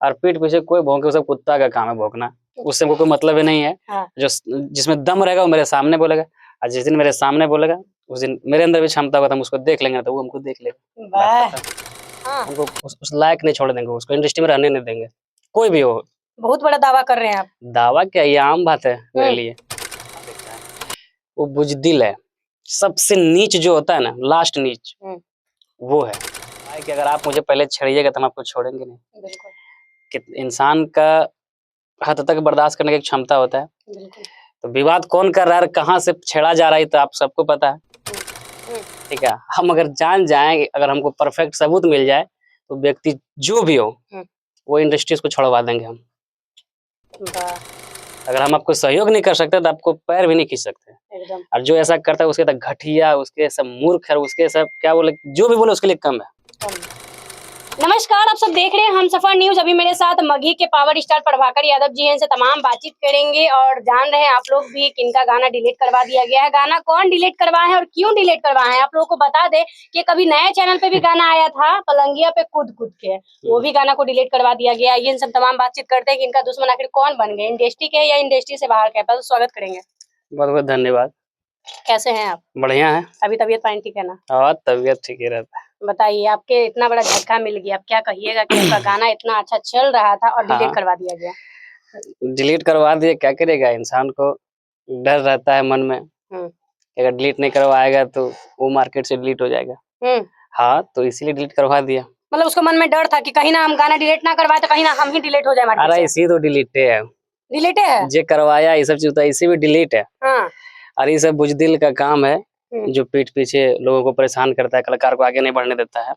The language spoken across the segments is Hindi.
और पीठ पीछे कोई भौंके, वो सब कुत्ता का काम है भौंकना, उससे हमको कोई मतलब ही नहीं है। हाँ। जो जिसमें दम रहेगा वो मेरे सामने बोलेगा, और जिस दिन मेरे सामने बोलेगा उस दिन मेरे अंदर भी क्षमता होगा तो हम उसको देख लेंगे, तो वो हमको देख लेगा। वाह! बात खत्म। हाँ। हमको उस लायक नहीं छोड़ देंगे, उसको इंडस्ट्री में रहने नहीं देंगे, कोई भी हो। बहुत बड़ा दावा कर रहे हैं आप। दावा क्या, ये आम बात है मेरे लिए। वो बुज़दिल है, सबसे नीच जो होता है ना, लास्ट नीच, वो है। भाई कि अगर आप मुझे पहले छेड़िएगा तो हम आपको छोड़ेंगे नहीं। बिल्कुल। कि इंसान का हद तक बर्दाश्त करने की एक क्षमता होता है। बिल्कुल। तो विवाद कौन कर रहा है और कहाँ से छेड़ा जा रहा है, ये तो आप सबको पता है। ठीक है, हम अगर जान जाएँ, अगर हमको परफेक्ट सबूत मिल जाए, तो व्यक्ति जो भी हो, वो इंडस्ट्री उसको छुड़वा देंगे हम। वाह! अगर हम आपको सहयोग नहीं कर सकते, तो आपको पैर भी नहीं खींच सकते। एकदम। और जो ऐसा करता है उसके तो घटिया, उसके सब मूर्ख है, उसके सब क्या बोले, जो भी बोले उसके लिए कम है। नमस्कार, आप सब देख रहे हैं हमसफर न्यूज। अभी मेरे साथ मगही के पावर स्टार प्रभाकर यादव जी हैं, इनसे तमाम बातचीत करेंगे और जान रहे हैं आप लोग भी कि इनका गाना डिलीट करवा दिया गया है। गाना कौन डिलीट करवाए हैं और क्यों डिलीट करवाए हैं, आप लोगों को बता दें कि कभी नए चैनल पे भी गाना आया था पलंगिया पे कूद कूद के, वो भी गाना को डिलीट करवा दिया गया। ये इनसे तमाम बातचीत करते हैं कि इनका दुश्मन आखिर कौन बन गए, इंडस्ट्री के या इंडस्ट्री से बाहर के। पहले स्वागत करेंगे। बहुत बहुत धन्यवाद। कैसे हैं आप? बढ़िया है। अभी तबीयत पानी ठीक है ना? हाँ, तबीयत ठीक ही रहता है। बताइए, आपके इतना बड़ा झटका मिल गया, आप क्या कहिएगा कि आपका गाना इतना अच्छा चल रहा था और डिलीट हाँ। करवा दिया गया? डिलीट करवा दिए, क्या करेगा, इंसान को डर रहता है मन में, अगर डिलीट नहीं करवाएगा तो वो मार्केट से डिलीट हो जाएगा। हाँ, तो इसीलिए डिलीट करवा दिया। मतलब उसको मन में डर था कि कहीं ना हम गाना डिलीट ना करवाए तो कहीं ना हम ही डिलीट हो जाए मार्केट अरे से। इसी तो डिलीटे है, डिलीटे है जे करवाया ये सब चीज तो इसी में डिलीट है। हाँ। और ये सब बुज़दिल का काम है, जो पीठ पीछे लोगों को परेशान करता है, कलाकार को आगे नहीं बढ़ने देता है।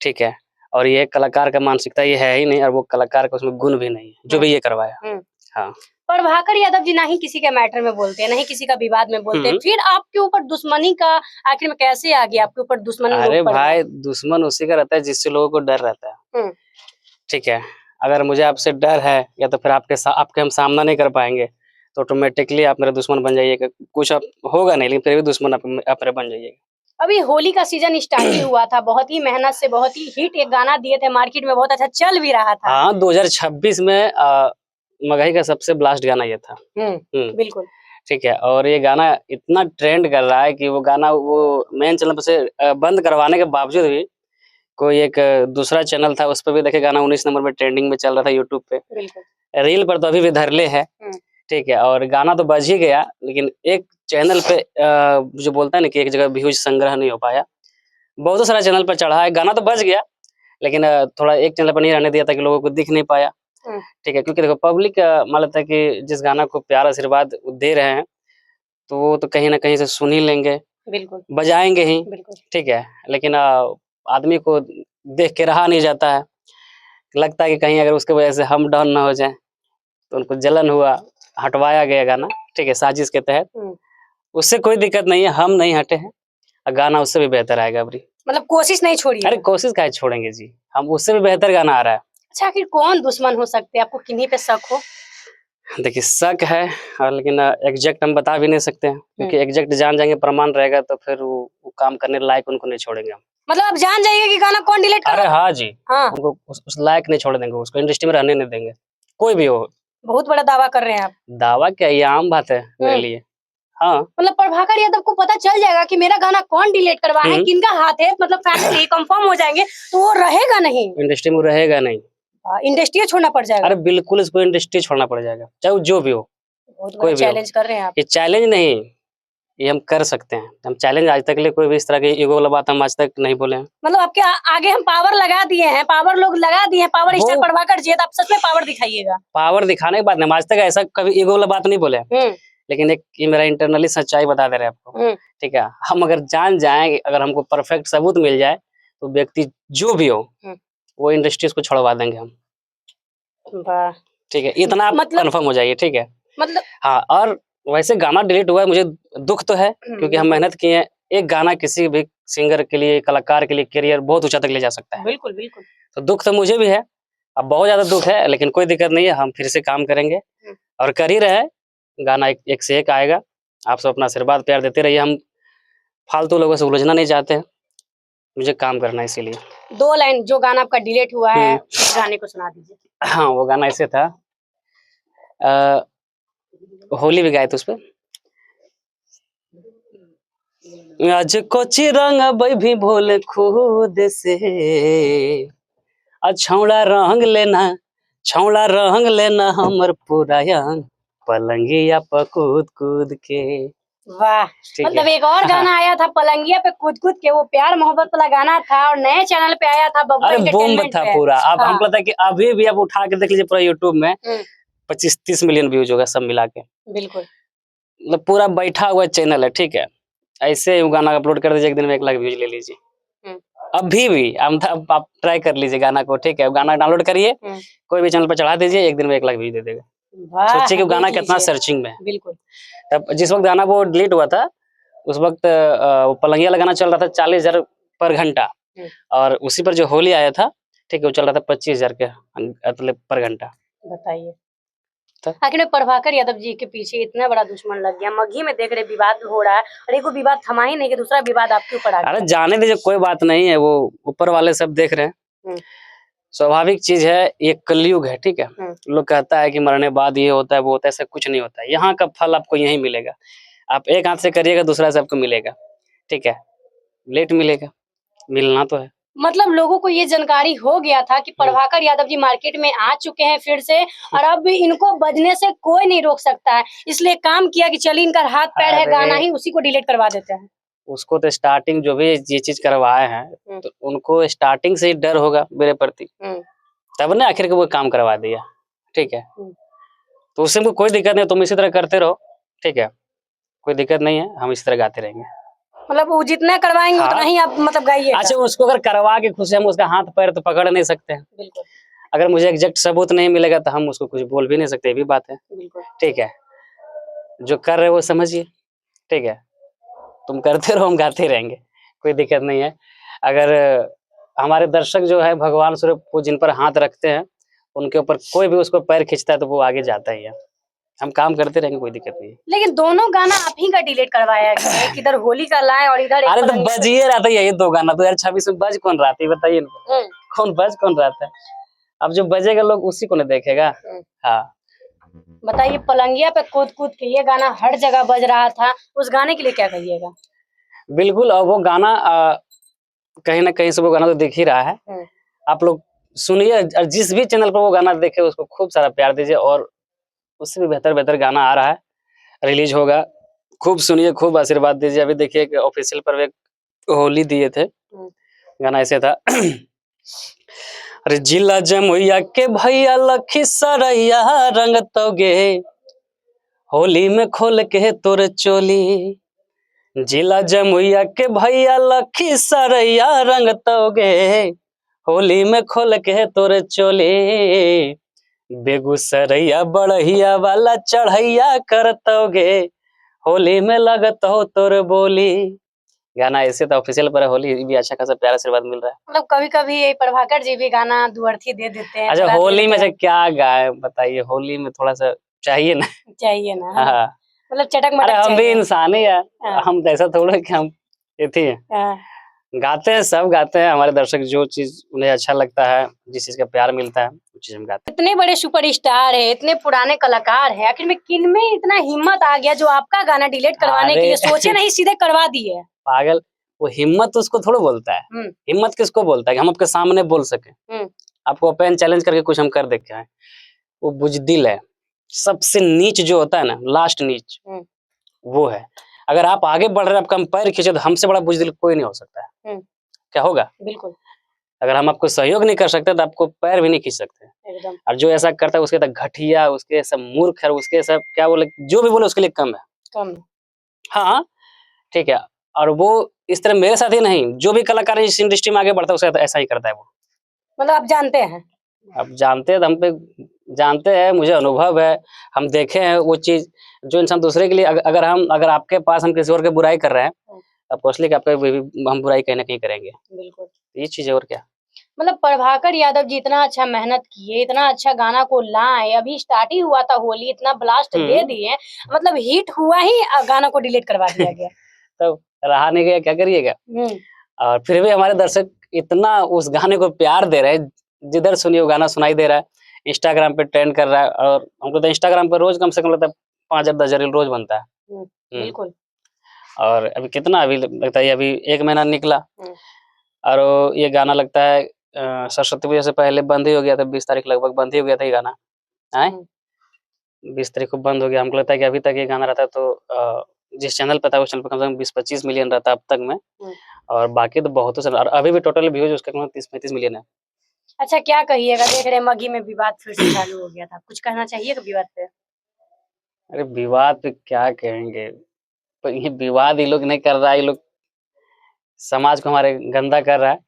ठीक है, और ये कलाकार का मानसिकता ये है ही नहीं, और वो कलाकार का उसमें गुण भी नहीं है, जो भी ये करवाया। हाँ। प्रभाकर यादव जी ना ही किसी के मैटर में बोलते हैं, ना ही किसी का विवाद में बोलते हैं, फिर आपके ऊपर दुश्मनी का आखिर में कैसे आ गया, आपके ऊपर दुश्मन लोग अरे पड़ गए? भाई, दुश्मन उसी का रहता है जिससे लोगों को डर रहता है। ठीक है, अगर मुझे आपसे डर है या तो फिर आपके हम सामना नहीं कर पाएंगे, तो ऑटोमेटिकली आप मेरे दुश्मन बन जाइएगा। कुछ अब होगा नहीं, लेकिन फिर भी दुश्मन आप मेरे बन जाइएगा। अभी होली का सीजन स्टार्ट ही हुआ था, बहुत ही मेहनत से बहुत ही हिट एक गाना दिए थे, मार्केट में बहुत अच्छा चल भी रहा था। हाँ, 2026 में मगही का सबसे ब्लास्ट गाना ये था। बिल्कुल। ठीक है, और ये गाना इतना ट्रेंड कर रहा है कि वो गाना वो मेन चैनल पे से बंद करवाने के बावजूद भी कोई एक दूसरा चैनल था, उस पे भी देखिए गाना 19 नंबर पे ट्रेंडिंग में चल रहा था यूट्यूब पे। बिल्कुल। रील पर तो अभी भी धरले है। ठीक है, और गाना तो बज ही गया, लेकिन एक चैनल पे जो बोलता है ना कि एक जगह व्यूज संग्रह नहीं हो पाया, बहुत सारा चैनल पर चढ़ा है, गाना तो बज गया, लेकिन थोड़ा एक चैनल पर नहीं रहने दिया ताकि लोगों को दिख नहीं पाया। ठीक है, क्योंकि देखो पब्लिक मान लेता है कि जिस गाना को प्यार आशीर्वाद दे रहे हैं, तो वो तो कहीं न कहीं से सुन ही लेंगे, बिल्कुल। बजाएँगे ही। बिल्कुल। ठीक है, लेकिन आदमी को देख के रहा नहीं जाता है, लगता है कि कहीं अगर उसकी वजह से हम डाउन ना हो जाएँ, तो उनको जलन हुआ, हटवाया गया गाना। ठीक है, साजिश के तहत। उससे कोई दिक्कत नहीं है, हम नहीं हटे हैं, गाना उससे भी बेहतर आएगा अबरी। मतलब कोशिश नहीं छोड़ी? अरे कोशिश काहे छोड़ेंगे जी, हम उससे भी बेहतर गाना आ रहा है। अच्छा, आखिर कौन दुश्मन हो सकते हैं, आपको किन्हीं पे शक हो? देखिए शक है, और लेकिन एग्जैक्ट हम बता भी नहीं सकते हैं, क्योंकि एग्जैक्ट जान जाएंगे, प्रमाण रहेगा तो फिर वो काम करने लायक उनको नहीं छोड़ेंगे हम। मतलब आप जान जाइए कि गाना कौन डिलीट कर? अरे हाँ जी, हाँ। उनको उस लायक नहीं छोड़ देंगे, उसको इंडस्ट्री में रहने नहीं देंगे, कोई भी हो। बहुत बड़ा दावा कर रहे हैं आप। दावा क्या, ये आम बात है मेरे लिए। हाँ। मतलब प्रभाकर यादव को पता चल जाएगा कि मेरा गाना कौन डिलीट करवा है, किनका हाथ है, मतलब फैमिली कंफर्म हो जाएंगे, तो वो रहेगा नहीं, इंडस्ट्री में रहेगा नहीं, इंडस्ट्री छोड़ना पड़ जाएगा। अरे बिल्कुल इसको इंडस्ट्री छोड़ना पड़ जाएगा, चाहे वो जो भी हो, कोई भी चैलेंज कर रहे हैं आप? ये चैलेंज नहीं, ये हम कर सकते हैं। हम चैलेंज आज तक के लिए कोई भी इस तरह की ईगो वाला बात हम आज तक नहीं बोले हैं। मतलब आपके आगे हम पावर लगा दिए हैं, पावर लोग लगा दिए हैं, पावर स्टार प्रभाकर जी, तो आप सच में पावर दिखाइएगा। पावर दिखाने की बात नहीं, आज तक ऐसा कभी ईगो वाला बात नहीं बोले हैं। लेकिन एक ये मेरा इंटरनली सच्चाई बता दे रहे हैं आपको। ठीक है, हम अगर जान जाएं, अगर हमको परफेक्ट सबूत मिल जाए, तो व्यक्ति जो भी हो, वो इंडस्ट्रीज को छुड़वा देंगे हम। ठीक है, इतना आप कंफर्म हो जाइए। ठीक है, मतलब हाँ, और वैसे गाना डिलीट हुआ है, मुझे दुख तो है, क्योंकि हम मेहनत किए हैं। एक गाना किसी भी सिंगर के लिए, कलाकार के लिए करियर बहुत ऊंचा तक ले जा सकता है। बिल्कुल बिल्कुल। तो दुख तो मुझे भी है, अब बहुत ज्यादा दुख है, लेकिन कोई दिक्कत नहीं है, हम फिर से काम करेंगे और कर ही रहे। गाना एक से एक आएगा। आप सब अपना आशीर्वाद प्यार देते रहिए, हम फालतू लोगों से उलझना नहीं चाहते हैं। मुझे काम करना है इसीलिए। 2 लाइन जो गाना आपका डिलीट हुआ है उस गाने को सुना दीजिए। हाँ, वो गाना ऐसे था, होली भी गाए थे उस पे। आज कोची रंग भी भोले खुद से, छौड़ा रंग लेना हमर पूरा अंग, पलंगिया पर कूद कूद के। वाह, ठीक मतलब है। एक और गाना आया था पलंगिया पे कूद कूद के, वो प्यार मोहब्बत वाला गाना था और नए चैनल पे आया था बब्बर अरे बूम एंटरटेनमेंट था पे। पूरा। अब हाँ। हमको लगता है कि अभी भी आप उठा के देख लीजिए पूरा यूट्यूब में 25-30 मिलियन व्यूज होगा सब मिला के। बिल्कुल। मतलब पूरा बैठा हुआ चैनल है, ठीक है। ऐसे ही वो गाना अपलोड कर दीजिए, एक दिन में 1 लाख व्यूज ले लीजिए। अभी भी आप ट्राई कर लीजिए गाना को, ठीक है। गाना डाउनलोड करिए, कोई भी चैनल पर चढ़ा दीजिए, एक दिन में 1 लाख व्यूज दे देगा। वाह, सोचिए कि वो गाना देख कितना लीजिए। सर्चिंग में है। बिल्कुल। तब जिस वक्त गाना वो डिलीट हुआ था, उस वक्त वो पलंगिया लगाना चल रहा था 40,000 पर घंटा, और उसी पर जो होली आया था, ठीक है, वो चल रहा था 25,000 के मतलब पर घंटा। बताइए, तो आखिर में प्रभाकर यादव जी के पीछे इतना बड़ा दुश्मन लग गया। मगही में देख रहे विवाद हो रहा है और एक विवाद थमा ही नहीं कि दूसरा विवाद आपके ऊपर आ अरे गया। जाने दीजिए, कोई बात नहीं है, वो ऊपर वाले सब देख रहे हैं। स्वाभाविक चीज है, ये कलयुग है, ठीक है। लोग कहता है कि मरने बाद ये होता है वो होता है, ऐसा कुछ नहीं होता है। यहाँ का फल आपको यहीं मिलेगा। आप एक हाथ से करिएगा, दूसरा से आपको मिलेगा, ठीक है। लेट मिलेगा, मिलना तो है। मतलब लोगों को ये जानकारी हो गया था कि प्रभाकर यादव जी मार्केट में आ चुके हैं फिर से, और अब इनको बजने से कोई नहीं रोक सकता है, इसलिए काम किया कि चलिए इनका हाथ पैर है गाना ही, उसी को डिलीट करवा देते हैं। उसको तो स्टार्टिंग जो भी ये चीज करवाए हैं, तो उनको स्टार्टिंग से ही डर होगा मेरे प्रति, तब ना आखिर के वो काम करवा दिया, ठीक है। तो उससे हमको कोई दिक्कत नहीं, तुम इसी तरह करते रहो, ठीक है। कोई दिक्कत नहीं है, हम इसी तरह गाते रहेंगे। मतलब वो जितना करवाएंगे उतना ही आप मतलब गाइए। अच्छा, उसको अगर करवा के खुश हम उसका हाथ पैर तो पकड़ नहीं सकते हैं। बिल्कुल। अगर मुझे एग्जैक्ट सबूत नहीं मिलेगा तो हम उसको कुछ बोल भी नहीं सकते, ये भी बात है। बिल्कुल। ठीक है, जो कर रहे हो वो समझिए, ठीक है। तुम करते रहो, हम गाते रहेंगे, कोई दिक्कत नहीं है। अगर हमारे दर्शक जो है भगवान स्वरूप वो जिन पर हाथ रखते हैं, उनके ऊपर कोई भी उसको पैर खींचता है तो वो आगे जाता ही है। हम काम करते रहेंगे, कोई दिक्कत नहीं है। लेकिन दोनों गाना आप ही का डिलीट करवाया गया है, इधर होली का लाए और इधर अरे तो बजिए रहा था यही 2 गाना, 2026 में बज कौन रहा था ये बताइए ना। कौन बज कौन रहा था? अब जो बजेगा लोग उसी को नहीं देखेगा। हाँ, बताइए, पलंगिया पे कूद कूद के ये गाना हर जगह बज रहा था, उस गाने के लिए क्या कहिएगा? बिल्कुल। और वो गाना कहीं ना कहीं से वो गाना तो दिख ही रहा है। आप लोग सुनिए, और जिस भी चैनल पर वो गाना देखे उसको खूब सारा प्यार दीजिए, और उससे भी बेहतर बेहतर गाना आ रहा है, रिलीज होगा। खूब सुनिए, खूब आशीर्वाद दीजिए। अभी देखिए कि ऑफिशियल पर एक होली दिए थे, गाना ऐसे था अरे जिला जमुइया के भैया लखीसरैया रंग तोगे, होली में खोल के तोर चोली। जिला जमुइया के भैया लखीसरैया रंग तोगे, होली में खोल के तोर चोली। बेगूसरैया बढ़ैया वाला चढ़ैया करतोगे, होली में लगत हो तोर बोली। गाना ऐसे तो ऑफिशियल पर है, होली भी अच्छा खासा प्यारा आशीर्वाद मिल रहा है। मतलब कभी कभी प्रभाकर जी भी गाना दुअर्थी दे देते हैं। अच्छा, होली में से क्या गाए बताइए? होली में थोड़ा सा चाहिए ना। चाहिए ना। हाँ, मतलब चटक मटक अरे हम भी चाहिए। इंसान ही है, हम तो ऐसा थोड़ा कि हम ये थी गाते हैं, सब गाते हैं। हमारे दर्शक जो चीज उन्हें अच्छा लगता है, जिस चीज का प्यार मिलता है, वो चीज हम गाते हैं। इतने बड़े सुपरस्टार है, इतने पुराने कलाकार है, आखिर में किन में इतना हिम्मत आ गया जो आपका गाना डिलीट करवाने के लिए सोचे नहीं सीधे करवा दिए? पागल, वो हिम्मत उसको थोड़ा बोलता है। हिम्मत किसको बोलता है कि हम आपके सामने बोल सके, आपको ओपन चैलेंज करके कुछ हम कर देखे हैं। वो बुजदिल है। सबसे नीच जो होता है ना, लास्ट नीच, वो है। अगर आप आगे बढ़ रहे हैं, आपका हम पैर खींचे, तो हमसे बड़ा बुजदिल कोई नहीं हो सकता है। क्या होगा? बिल्कुल। अगर हम आपको सहयोग नहीं कर सकते तो आपको पैर भी नहीं खींच सकते। एकदम। और जो ऐसा करता है उसके तक घटिया, उसके सब मूर्ख है, उसके सब क्या बोले, जो भी बोले उसके लिए कम है। कम। हाँ, ठीक है। और वो इस तरह मेरे साथ ही नहीं, जो भी कलाकार इस इंडस्ट्री में आगे बढ़ता है उसके साथ ऐसा ही करता है वो। मतलब आप जानते हैं? अब जानते हैं, हम पे जानते हैं, मुझे अनुभव है, हम देखे हैं वो चीज। जो इंसान दूसरे के लिए अगर आपके पास हम किसी और की बुराई कर रहे हैं, आपको असली कि आपका भी हम बुराई कहीं ना कहीं करेंगे। बिल्कुल। ये चीज है, और क्या। मतलब प्रभाकर यादव जी इतना अच्छा मेहनत किए, इतना अच्छा गाना को लाए, अभी स्टार्ट ही हुआ था होली, इतना ब्लास्ट दे दिए, मतलब हिट हुआ ही गाना को डिलीट करवा दिया गया। तो रहा नहीं गया, क्या करिएगा। और फिर भी हमारे दर्शक इतना उस गाने को प्यार दे रहे हैं, जिधर सुनिए वो गाना सुनाई दे रहा है, इंस्टाग्राम पे ट्रेंड कर रहा है और हमको तो इंस्टाग्राम पे रोज कम से कम लगता है 5 या 10 रील रोज बनता है। बिल्कुल। और अभी कितना अभी लगता है अभी 1 महीना निकला और ये गाना लगता है सरस्वती पूजा से पहले बंद ही हो गया था, 20 तारीख लगभग बंद ही हो गया था ये गाना, हैं? 20 तारीख को बंद हो गया। हमको लगता है कि अभी तक ये गाना रहता तो जिस चैनल पे था उस चैनल पे कम से कम 20-25 मिलियन रहता अब तक में, और बाकी तो बहुत और अभी भी टोटल व्यूज उसका 30-35 मिलियन है। अच्छा क्या कहिएगा, देख रहे हैं मगही में विवाद फिर से चालू हो गया था, कुछ कहना चाहिएगा विवाद पे? अरे विवाद पे क्या कहेंगे, पर ये विवाद ये लोग नहीं कर रहा है, ये लोग समाज को हमारे गंदा कर रहा है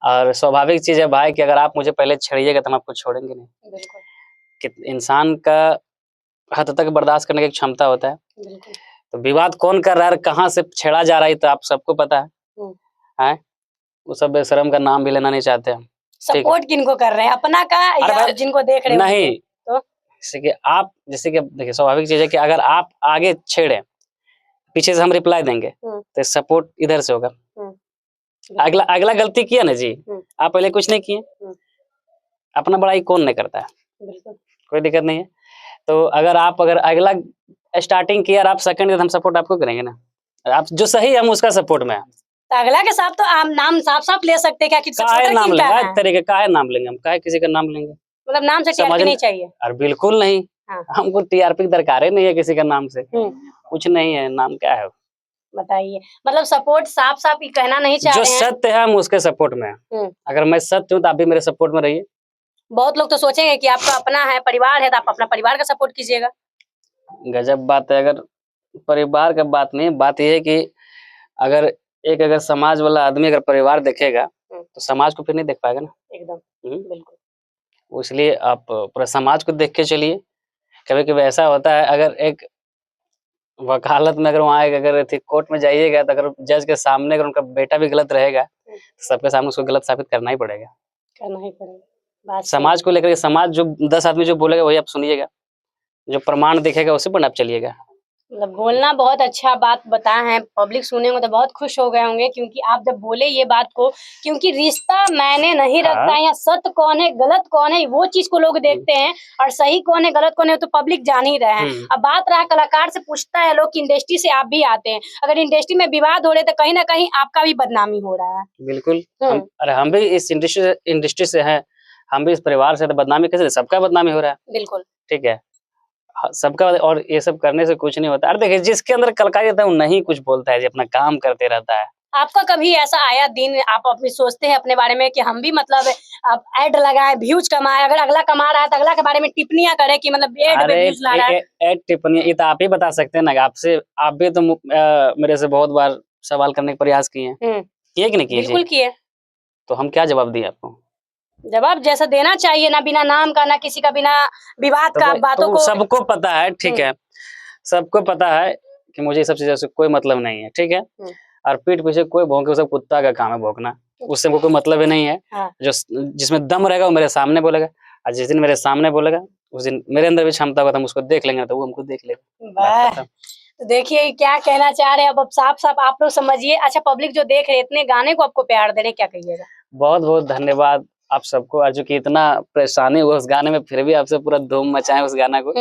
और स्वाभाविक चीज है भाई कि अगर आप मुझे पहले छेड़िएगा तो हम आपको छोड़ेंगे नहीं। बिल्कुल। कि इंसान का हद तक बर्दाश्त करने की क्षमता होता है। बिल्कुल। तो विवाद कौन कर रहा है और कहाँ से छेड़ा जा रहा है तो आप सबको पता है, हैं? वो सब बेशरम का नाम भी लेना नहीं चाहते हैं। सपोर्ट किनको कर रहे हैं, अपना का या जिनको देख रहे हैं नहीं तो? जैसे कि देखिए स्वाभाविक चीज है कि अगर आप आगे छेड़े पीछे से हम रिप्लाई देंगे तो सपोर्ट इधर से होगा। अगला गलती किया ना जी, आप पहले कुछ नहीं किए, अपना बड़ाई कौन नहीं करता है, कोई दिक्कत नहीं है। तो अगर अगला स्टार्टिंग किया और आप सेकंड तो हम सपोर्ट आपको करेंगे ना, आप जो सही है हम उसका सपोर्ट में। तो अगला के साथ तो आप नाम साफ-साफ ले सकते हैं क्या कि काहे नाम लेंगे, इस तरीके काहे नाम लेंगे हम, काहे किसी का नाम लेंगे? मतलब नाम से टीआरपी नहीं चाहिए? अरे बिल्कुल नहीं, हमको टीआरपी की दरकार ही नहीं है किसी का नाम से, कुछ नहीं है, नाम क्या है? बताइए, मतलब सपोर्ट साफ-साफ ही कहना नहीं चाह रहे हैं। जो सत्य है हम उसके सपोर्ट में हैं। अगर मैं सत्य हूँ तो आप भी मेरे सपोर्ट में रहिए। बहुत लोग तो सोचेंगे कि आपका अपना है, परिवार है, तो आप अपना परिवार का सपोर्ट कीजिएगा। गजब बात है, अगर परिवार का बात नहीं, बात ये है कि अगर समाज वाला आदमी अगर परिवार देखेगा तो समाज को फिर नहीं देख पाएगा ना। एकदम बिल्कुल। इसलिए आप पूरा समाज को देख के चलिए। कभी-कभी ऐसा होता है अगर एक वकालत में अगर वहाँ अगर कोर्ट में जाइएगा तो अगर जज के सामने अगर उनका बेटा भी गलत रहेगा तो सबके सामने उसको गलत साबित करना ही पड़ेगा। करना ही पड़ेगा। समाज को लेकर समाज जो 10 आदमी जो बोलेगा वही आप सुनिएगा, जो प्रमाण दिखेगा उसी पर आप चलिएगा। मतलब बोलना बहुत अच्छा बात बताए हैं, पब्लिक सुनेंगे तो बहुत खुश हो गए होंगे क्योंकि आप जब बोले ये बात को, क्योंकि रिश्ता मायने नहीं रखता है, या सत्य कौन है गलत कौन है वो चीज को लोग देखते हैं, और सही कौन है गलत कौन है तो पब्लिक जान ही रहे हैं। अब बात रहा कलाकार से, पूछता है लोग कि इंडस्ट्री से आप भी आते हैं, अगर इंडस्ट्री में विवाद हो रहे तो कहीं ना कहीं आपका भी बदनामी हो रहा है। बिल्कुल। अरे हम भी इस इंडस्ट्री से हैं, हम भी इस परिवार से, तो बदनामी कैसे, सबका बदनामी हो रहा है। बिल्कुल ठीक है, सबका, और ये सब करने से कुछ नहीं होता। अरे देखिए जिसके अंदर कलाकारी रहता है वो नहीं कुछ बोलता है, जी अपना काम करते रहता है। आपका कभी ऐसा आया दिन आप अपनी सोचते हैं अपने बारे में कि हम भी मतलब अब ऐड लगाए, व्यूज कमाए, अगर अगला कमा रहा है तो अगला के बारे में टिप्पणियां करें कि मतलब ऐड पे व्यूज ला रहा है? ऐड टिप्पणी ये तो आप ही बता सकते हैं ना, आप भी तो मेरे से बहुत बार सवाल करने का प्रयास किए हैं, किए कि नहीं किए? बिल्कुल किए। तो हम क्या जवाब दिए आपको? जवाब जैसा देना चाहिए, ना बिना नाम का, ना किसी का बिना विवाद का, बातों को सबको पता है। ठीक है, सबको पता है कि मुझे ये सब चीजों से कोई मतलब नहीं है। ठीक है, और पीठ पीछे कोई भौंके, सब कुत्ता का काम है भौंकना, उससे कोई मतलब ही नहीं है। जो जिसमें दम रहेगा वो मेरे सामने बोलेगा, और जिस दिन मेरे सामने बोलेगा उस दिन मेरे अंदर भी क्षमता होगा तो हम उसको देख लेंगे, तो वो हमको देख लेगा। तो देखिए क्या कहना चाह रहे हैं अब साफ-साफ आप लोग समझिए। अच्छा पब्लिक जो देख रहे हैं, इतने गाने को आपको प्यार दे रहे हैं, क्या कहिएगा? बहुत-बहुत धन्यवाद आप सबको, और जो कि इतना परेशानी हुआ उस गाने में फिर भी आपसे पूरा धूम मचाए उस गाना को।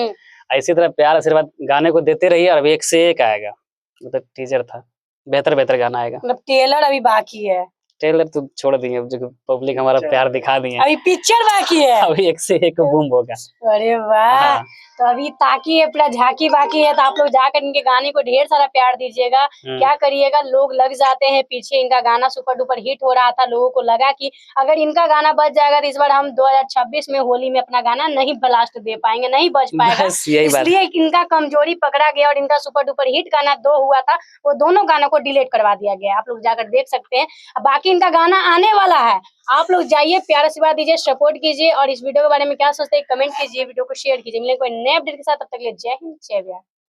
इसी तरह प्यार आशीर्वाद गाने को देते रहिए, और अभी एक से एक आएगा, मतलब टीजर था, बेहतर गाना आएगा। मतलब ट्रेलर अभी बाकी है। ट्रेलर तो छोड़ दिए, जो पब्लिक हमारा प्यार दिखा दिए, अभी पिक्चर बाकी है। अभी एक से एक बूम होगा। अरे वाह, तो अभी ताकि है, पूरा झांकी बाकी है, तो आप लोग जाकर इनके गाने को ढेर सारा प्यार दीजिएगा। क्या करिएगा, लोग लग जाते हैं पीछे, इनका गाना सुपर डुपर हिट हो रहा था, लोगों को लगा कि अगर इनका गाना बज जाएगा तो इस बार हम 2026 में होली में अपना गाना नहीं ब्लास्ट दे पाएंगे, नहीं बज पाएगा, इसलिए इनका कमजोरी पकड़ा गया और इनका सुपर डुपर हिट गाना 2 हुआ था, वो दोनों गानों को डिलीट करवा दिया गया। आप लोग जाकर देख सकते हैं, बाकी इनका गाना आने वाला है। आप लोग जाइए, प्यार आशीर्वाद दीजिए, सपोर्ट कीजिए, और इस वीडियो के बारे में क्या सोचते हैं कमेंट कीजिए, वीडियो को शेयर कीजिए। मिलेंगे कोई नए अपडेट के साथ, तब तक के लिए जय हिंद जय बिहार।